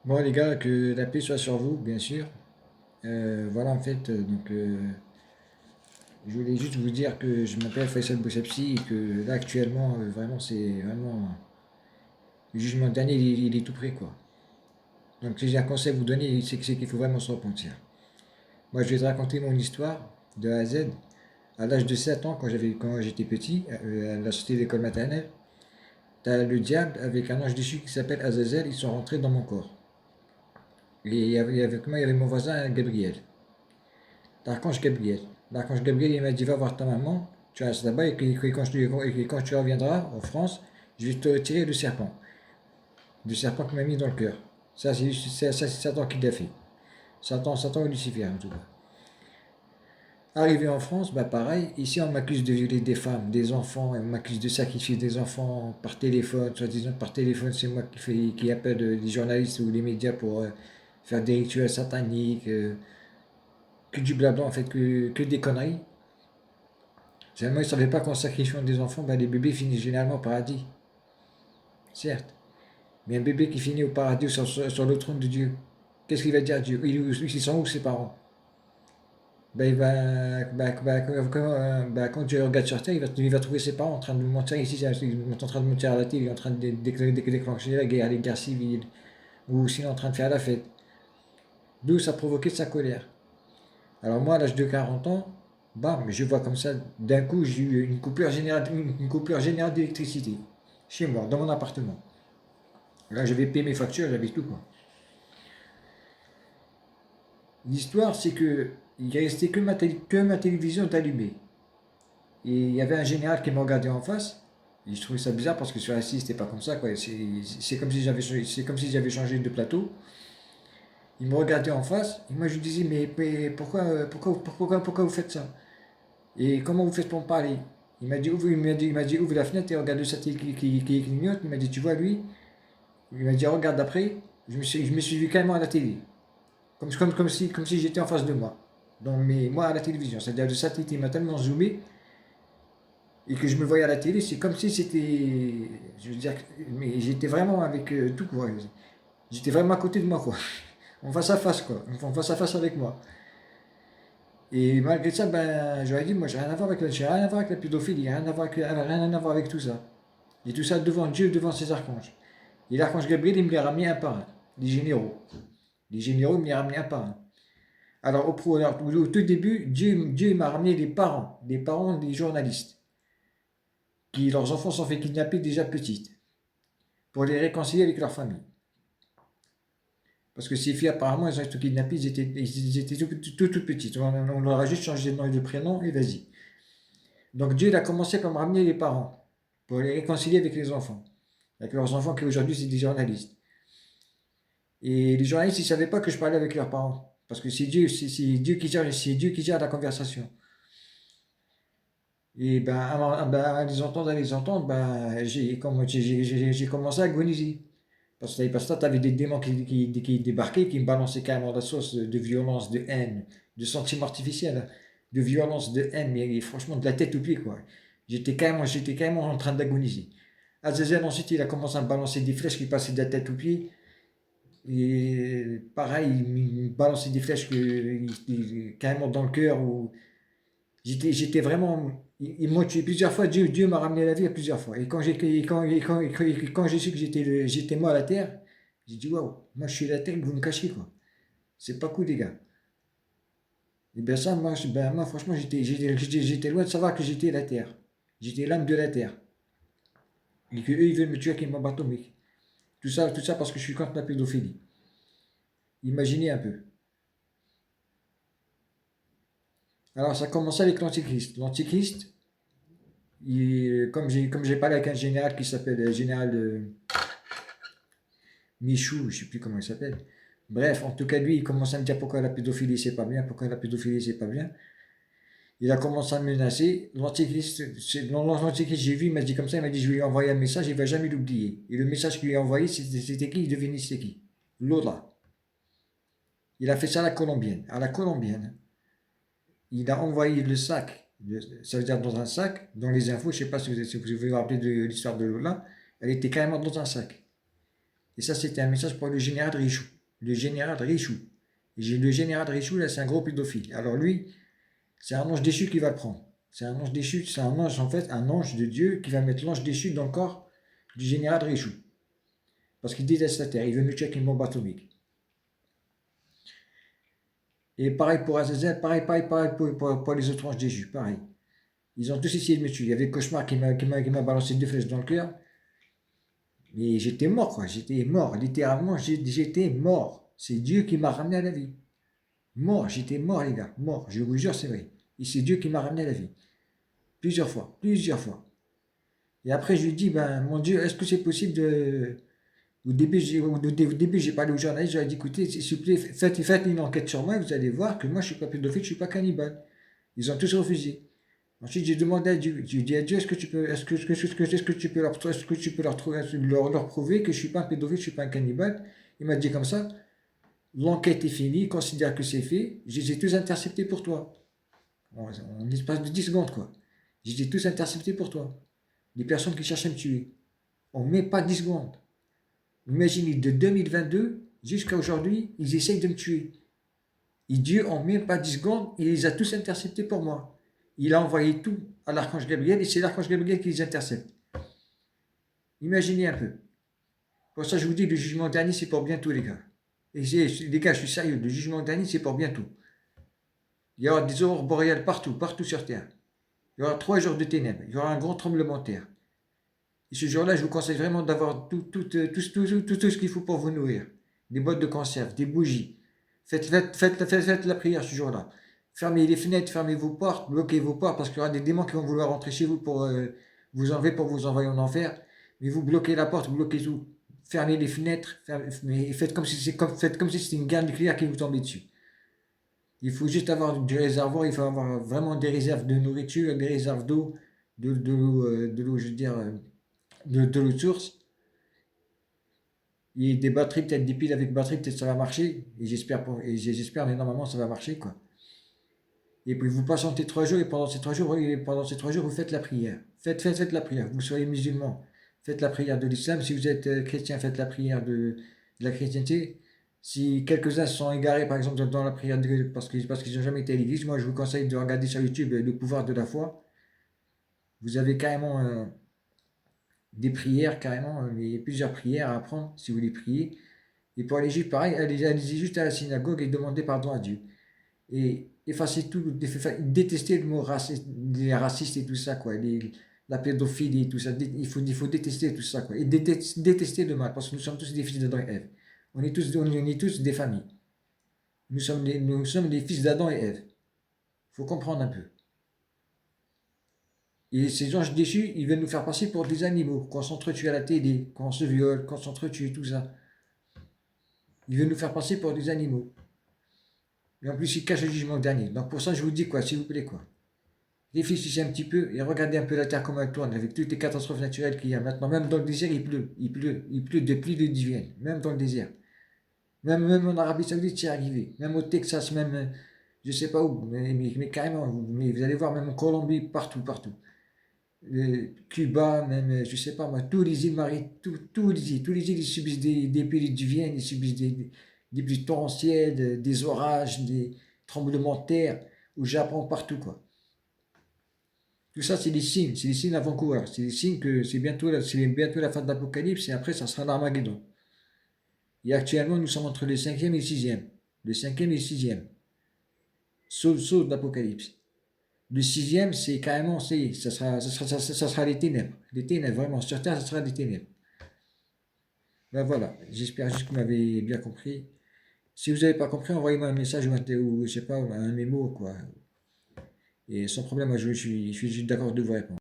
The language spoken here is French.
Bon les gars, que la paix soit sur vous, bien sûr. Voilà en fait, je voulais juste vous dire que je m'appelle Faisal Bouchapsi et que là actuellement, vraiment c'est vraiment le jugement dernier, il est tout près quoi. Donc si j'ai un conseil à vous donner, c'est qu'il faut vraiment se repentir. Moi je vais te raconter mon histoire de A à Z. À l'âge de 7 ans, quand j'étais petit, à la sortie de l'école maternelle, t'as le diable avec un ange déchu qui s'appelle Azazel, ils sont rentrés dans mon corps. Et avec moi, il y avait mon voisin Gabriel. L'archange Gabriel. L'archange Gabriel, il m'a dit, va voir ta maman, tu restes là-bas, et quand tu reviendras en France, je vais te retirer le serpent qui m'a mis dans le cœur. Ça, c'est Satan qui l'a fait. Satan ou Lucifer, en tout cas. Arrivé en France, bah pareil, ici on m'accuse de violer des femmes, des enfants, et on m'accuse de sacrifier des enfants par téléphone, soi-disant par téléphone, c'est moi qui appelle les journalistes ou les médias pour faire des rituels sataniques, que du blabla en fait, que des conneries. Seulement, ils ne savaient pas qu'en sacrifiant des enfants, bah, les bébés finissent généralement au paradis. Certes. Mais un bébé qui finit au paradis sur le trône de Dieu, qu'est-ce qu'il va dire Dieu? Ils sont où ses parents? Bah, quand Dieu regarde sur terre, il va trouver ses parents en train de mentir ici, ils sont en train de mentir à la télé, il est en train de déclencher la guerre, les guerres civiles, ou sinon en train de faire la fête. D'où ça a provoqué de sa colère. Alors moi, à l'âge de 40 ans, bam, je vois comme ça, d'un coup, j'ai eu une coupure générale d'électricité. Chez moi, dans mon appartement. Là, j'avais payé mes factures, j'avais tout, quoi. L'histoire, c'est que il restait que ma télévision d'allumée. Et il y avait un général qui me regardait en face. Et je trouvais ça bizarre parce que sur la 6, c'était pas comme ça, quoi. C'est comme si j'avais changé de plateau. Il me regardait en face. Et moi, je lui disais, mais pourquoi vous faites ça? Et comment vous faites pour me parler? Il m'a dit, ouvre la fenêtre et regarde le satellite qui clignote. Il m'a dit, tu vois, lui? Il m'a dit, regarde d'après. Je me suis vu carrément à la télé. Comme si j'étais en face de moi. Donc, mais moi à la télévision. C'est-à-dire le satellite il m'a tellement zoomé et que je me voyais à la télé, c'est comme si c'était. Je veux dire, mais j'étais vraiment avec tout quoi. J'étais vraiment à côté de moi quoi. En face à face quoi. En face à face avec moi. Et malgré ça, ben, j'aurais dit, moi j'ai rien à voir avec la pédophilie, rien à voir avec tout ça. Et tout ça devant Dieu, devant ses archanges. Et l'archange Gabriel, il me les a ramenés un par un. Les généraux. Les généraux, il me les a ramenés un par un. Alors, au tout début, Dieu m'a ramené les parents des journalistes, qui leurs enfants sont fait kidnapper déjà petites, pour les réconcilier avec leur famille. Parce que ces filles, apparemment, elles ont été kidnappées, ils étaient toutes petites. On leur a juste changé de nom et de prénom, et vas-y. Donc Dieu il a commencé par me ramener les parents, pour les réconcilier avec les enfants. Avec leurs enfants qui aujourd'hui, c'est des journalistes. Et les journalistes, ils ne savaient pas que je parlais avec leurs parents. Parce que c'est Dieu qui gère la conversation. Et ben, à les entendre, ben, j'ai commencé à agoniser. Parce que tu avais des démons qui débarquaient, qui me balançaient carrément la sauce de violence, de haine, de sentiments artificiels, de violence, de haine, mais franchement de la tête aux pieds, quoi. J'étais carrément en train d'agoniser. Azazel, ensuite, il a commencé à me balancer des flèches qui passaient de la tête aux pieds. Et pareil, il me balançait des flèches carrément dans le cœur, ou j'étais vraiment. Ils m'ont tué plusieurs fois. Dieu m'a ramené la vie à plusieurs fois. Et quand j'ai su que j'étais moi à la terre, j'ai dit waouh, moi je suis la terre que vous me cachez quoi. C'est pas cool les gars. Et bien ça, moi franchement, j'étais loin de savoir que j'étais la terre. J'étais l'âme de la terre. Et que eux ils veulent me tuer avec une bombe atomique. Tout ça parce que je suis contre la pédophilie. Imaginez un peu. Alors ça a commencé avec l'Antichrist. L'Antichrist, comme j'ai parlé avec un général qui s'appelle général Michou, je sais plus comment il s'appelle. Bref, en tout cas, lui, il commence à me dire pourquoi la pédophilie c'est pas bien, pourquoi la pédophilie c'est pas bien. Il a commencé à me menacer. L'antichrist, j'ai vu, il m'a dit comme ça, il m'a dit je lui ai envoyé un message, il va jamais l'oublier. Et le message qu'il lui a envoyé, c'était qui? Il devinait c'était qui? Lola. Il a fait ça à la colombienne. À la colombienne, il a envoyé le sac, ça veut dire dans un sac, dans les infos, je sais pas si vous vous rappelez de l'histoire de Lola, elle était carrément dans un sac. Et ça, c'était un message pour le général Richoux. le général Richoux. Et le général Richoux, là, c'est un gros pédophile. Alors lui, c'est un ange déchu qui va le prendre. C'est un ange déchu, c'est un ange, en fait, un ange de Dieu qui va mettre l'ange déchu dans le corps du général Richoux. Parce qu'il déteste la Terre, il veut nous tuer avec une bombe atomique. Et pareil pour Azazel, pareil pour les autres anges déchus, pareil. Ils ont tous essayé de me tuer. Il y avait le cauchemar qui m'a balancé 2 flèches dans le cœur. Mais j'étais mort, quoi. J'étais mort. Littéralement, j'étais mort. C'est Dieu qui m'a ramené à la vie. Mort, j'étais mort, les gars. Mort, je vous jure, c'est vrai. Et c'est Dieu qui m'a ramené à la vie. Plusieurs fois, plusieurs fois. Et après, je lui dis, ben, mon Dieu, est-ce que c'est possible de. Au début, j'ai parlé aux journalistes, j'aurais dit, écoutez, s'il vous plaît, faites une enquête sur moi, et vous allez voir que moi, je ne suis pas pédophile, je ne suis pas cannibale. Ils ont tous refusé. Ensuite, j'ai demandé à Dieu, j'ai dit à Dieu, est-ce que tu peux leur prouver que je ne suis pas un pédophile, je ne suis pas un cannibale? Il m'a dit comme ça, l'enquête est finie, considère que c'est fait, je les ai tous interceptés pour toi. En l'espace de 10 secondes, quoi. Je les ai tous interceptés pour toi. Les personnes qui cherchent à me tuer. On ne met pas 10 secondes. Imaginez, de 2022 jusqu'à aujourd'hui, ils essayent de me tuer. Et Dieu, en même pas 10 secondes, il les a tous interceptés pour moi. Il a envoyé tout à l'archange Gabriel et c'est l'archange Gabriel qui les intercepte. Imaginez un peu. Pour ça, je vous dis, le jugement dernier, c'est pour bientôt, les gars. Et les gars, je suis sérieux, le jugement dernier, c'est pour bientôt. Il y aura des aurores boréales partout, partout sur Terre. Il y aura 3 jours de ténèbres. Il y aura un grand tremblement de terre. Et ce jour-là, je vous conseille vraiment d'avoir tout ce qu'il faut pour vous nourrir. Des boîtes de conserve, des bougies. Faites la prière ce jour-là. Fermez les fenêtres, fermez vos portes, bloquez vos portes, parce qu'il y aura des démons qui vont vouloir rentrer chez vous pour vous enlever, pour vous envoyer en enfer. Mais vous bloquez la porte, vous bloquez tout. Fermez les fenêtres, faites comme si c'était une guerre nucléaire qui vous tombait dessus. Il faut juste avoir du réservoir, il faut avoir vraiment des réserves de nourriture, des réserves d'eau, de l'eau, je veux dire, de l'eau de source. Et des batteries, peut-être des piles avec batterie, peut-être ça va marcher. Et j'espère, mais normalement ça va marcher, quoi. Et puis vous patientez 3 jours, et pendant ces 3 jours, vous faites la prière. Faites la prière. Vous soyez musulman, faites la prière de l'islam. Si vous êtes chrétien, faites la prière de la chrétienté. Si quelques-uns se sont égarés, par exemple, dans la prière parce qu'ils n'ont jamais été à l'église, moi je vous conseille de regarder sur YouTube le pouvoir de la foi. Vous avez carrément des prières, carrément, il y a plusieurs prières à apprendre si vous voulez prier. Et pour les juifs, pareil, allez-y juste à la synagogue et demandez pardon à Dieu. Et effacez tout, détestez le mot raciste, les racistes et tout ça, quoi, la pédophilie et tout ça. Il faut détester tout ça, quoi. Et détester le mal, parce que nous sommes tous des fils d'Adam et Ève. On est tous des familles. Nous sommes les fils d'Adam et Ève. Il faut comprendre un peu. Et ces anges déchus, ils veulent nous faire passer pour des animaux, qu'on s'entretue à la télé, qu'on se viole, qu'on s'entretue, tout ça. Ils veulent nous faire passer pour des animaux. Et en plus, ils cachent le jugement dernier. Donc pour ça, je vous dis quoi, s'il vous plaît, quoi. Réfléchissez un petit peu et regardez un peu la Terre comme elle tourne, avec toutes les catastrophes naturelles qu'il y a maintenant. Même dans le désert, il pleut de pluie de divienne, même dans le désert. Même en Arabie Saoudite, c'est arrivé. Même au Texas, même, je sais pas où, mais carrément, mais vous allez voir, même en Colombie, partout, partout. Cuba, même, je sais pas moi, tous les îles maritimes, tous les îles, ils subissent des pluies diviennes, ils subissent des pluies torrentielles, des orages, des tremblements de terre, au Japon, partout, quoi. Tout ça, c'est des signes avant-coureurs, c'est des signes que c'est bientôt la fin de l'Apocalypse et après, ça sera l'Armageddon. Et actuellement, nous sommes entre le cinquième et le sixième. Le cinquième et le sixième. Saut de l'Apocalypse. Le sixième, c'est carrément, ça sera les ténèbres. Les ténèbres, vraiment. Sur Terre, ça sera des ténèbres. Ben voilà, j'espère juste que vous m'avez bien compris. Si vous n'avez pas compris, envoyez-moi un message ou je sais pas, un mémo, quoi. Et sans problème, moi, je suis juste d'accord de vous répondre.